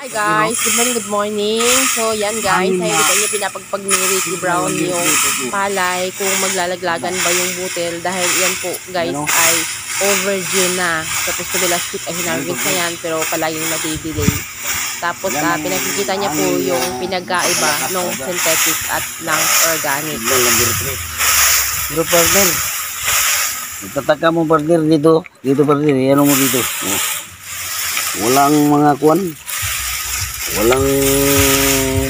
Hi guys, good morning. So yan guys, ay hindi ko niya pinapagpag ni Ricky Brown yung palay kung maglalaglagan ba yung butil dahil yan po guys ay overdue na. Tapos to be last week ay hinarvest na yan pero palaging nadidelay. Tapos pinakikita niya po yung pinagkaiba ng synthetic at ng organic. Pero partner, itataka mo partner dito partner, ano mo dito? Walang mga kuwan. Walang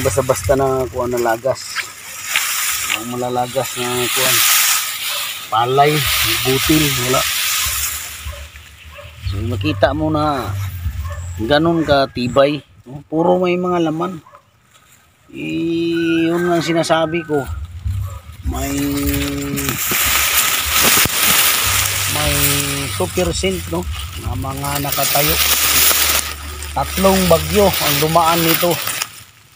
basta-basta na kuwan na lagas. Walang malalagas na kuwan. Palay, butil, wala. So makita mo na ganun ka tibay. Puro may mga laman. Yun ang sinasabi ko. May super scent, no? Na mga nakatayo. 3 bagyo ang dumaan nito,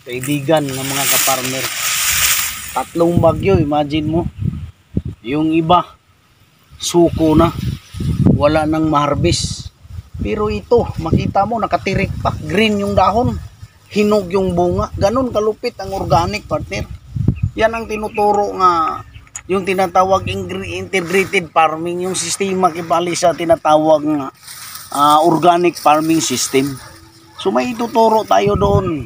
kaibigan ng mga kaparmer. 3 bagyo, imagine mo. Yung iba suko na, wala nang maharbis. Pero ito, makita mo nakatirik pa, green yung dahon, hinog yung bunga. Ganun kalupit ang organic, partner. Yan ang tinuturo nga yung tinatawag integrated farming, yung sistema kibali sa tinatawag nga organic farming system. So may ituturo tayo doon,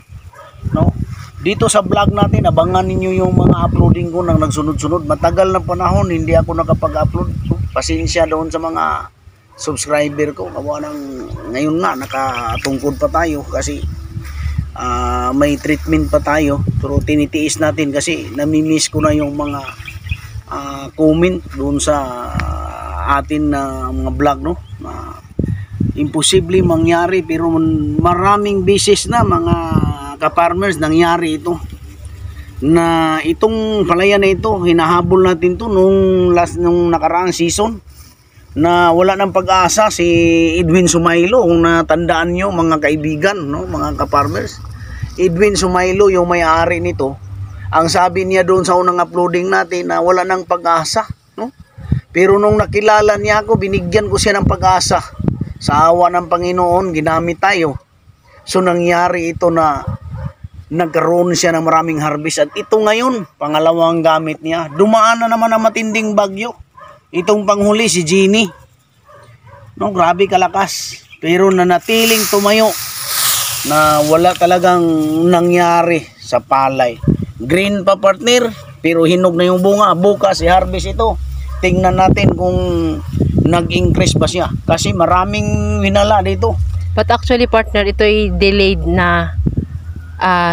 no? Dito sa vlog natin, abangan ninyo yung mga uploading ko nang nagsunod-sunod. Matagal na panahon hindi ako nakapag-upload. So, pasensya doon sa mga subscriber ko. Kawa nang ngayon na nakatungkod pa tayo kasi may treatment pa tayo. Pero tinitiis natin kasi namimiss ko na yung mga comment doon sa atin na mga vlog, no? Imposible mangyari pero maraming beses na mga ka-farmers nangyari ito na itong palaya na ito hinahabol natin to nung nakaraang season na wala nang pag-asa. Si Edwin Sumailo, kung natandaan nyo mga kaibigan, no, mga ka-farmers, Edwin Sumailo yung may-ari nito. Ang sabi niya doon sa unang uploading natin na wala nang pag-asa, no? Pero nung nakilala niya ako, binigyan ko siya ng pag-asa. Sa awa ng Panginoon, ginamit tayo. So nangyari ito na nagkaroon siya ng maraming harvest. At ito ngayon, pangalawang gamit niya. Dumaan na naman ang matinding bagyo. Itong panghuli si Jeannie. No, grabe kalakas. Pero nanatiling tumayo na wala talagang nangyari sa palay. Green pa, partner, pero hinog na yung bunga. Bukas i-harvest ito. Tingnan natin kung nag-increase ba siya kasi maraming winala dito. But actually partner, ito ay delayed na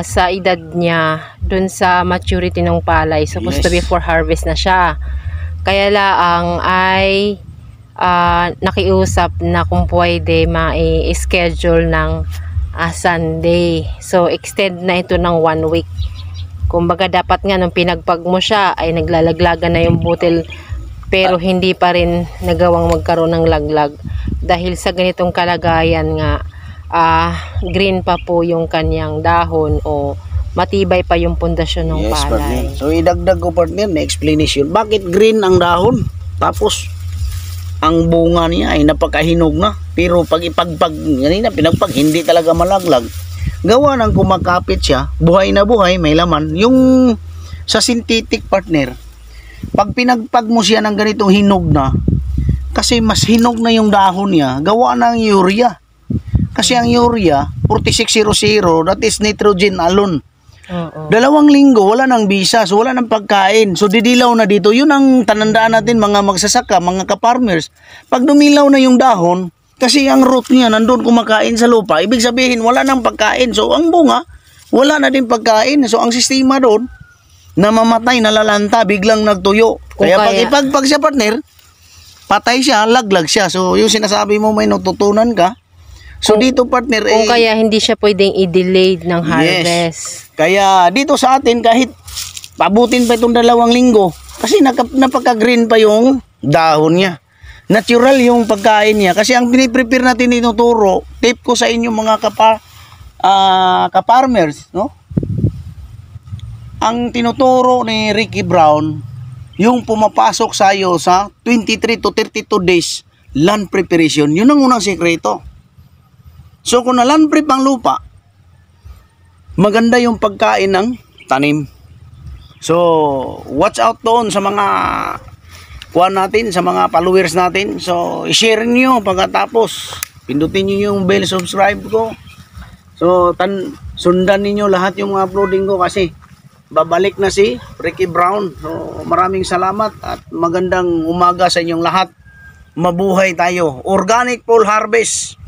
sa edad niya dun sa maturity ng palay. Supposed to be for harvest na siya. Kaya laang ay nakiusap na kung pwede ma-schedule ng Sunday. So extend na ito ng 1 week. Kumbaga dapat nga nung pinagpag mo siya ay naglalaglagan na yung butil pero hindi pa rin nagawang magkaroon ng laglag dahil sa ganitong kalagayan nga green pa po yung kanyang dahon o matibay pa yung pundasyon ng palay. Partner. So idagdag ko partner na explanation bakit green ang dahon tapos ang bunga niya ay napakahinog na pero pag ipagpag ganina pinagpag hindi talaga malaglag. Gawa ng kumakapit siya, buhay na buhay, may laman. Yung sa synthetic, partner, pag pinagpag mo siya ng ganitong hinog na, kasi mas hinog na yung dahon niya, gawa ng urea. Kasi ang urea, 4600, that is nitrogen alone. 2 linggo, wala nang bisa, so wala nang pagkain. So didilaw na dito. Yun ang tanandaan natin mga magsasaka, mga ka-farmers. Pag dumilaw na yung dahon, kasi ang root niya nandun kumakain sa lupa, ibig sabihin wala nang pagkain. So ang bunga, wala na din pagkain. So ang sistema doon, namamatay, nalalanta, biglang nagtuyo. Kaya pag ipagpag siya, partner, patay siya, laglag siya. So yung sinasabi mo may natutunan ka. So dito, partner, kung kaya hindi siya pwedeng i-delay ng harvest. Yes. Kaya dito sa atin, kahit pabutin pa itong 2 linggo, kasi napaka-green pa yung dahon niya. Natural yung pagkain niya. Kasi ang piniprepare natin tinuturo, tip ko sa inyo mga ka-farmers, no? Ang tinuturo ni Ricky Brown, yung pumapasok sa'yo sa 23 to 32 days land preparation. Yun ang unang sekreto. So kung na-land prep ang lupa, maganda yung pagkain ng tanim. So, watch out doon sa mga kuha natin, sa mga followers natin. So, i-share niyo pagkatapos. Pindutin niyo yung bell subscribe ko. So, sundan niyo lahat yung uploading ko kasi babalik na si Ricky Brown. So, maraming salamat at magandang umaga sa inyong lahat. Mabuhay tayo. Organic full harvest.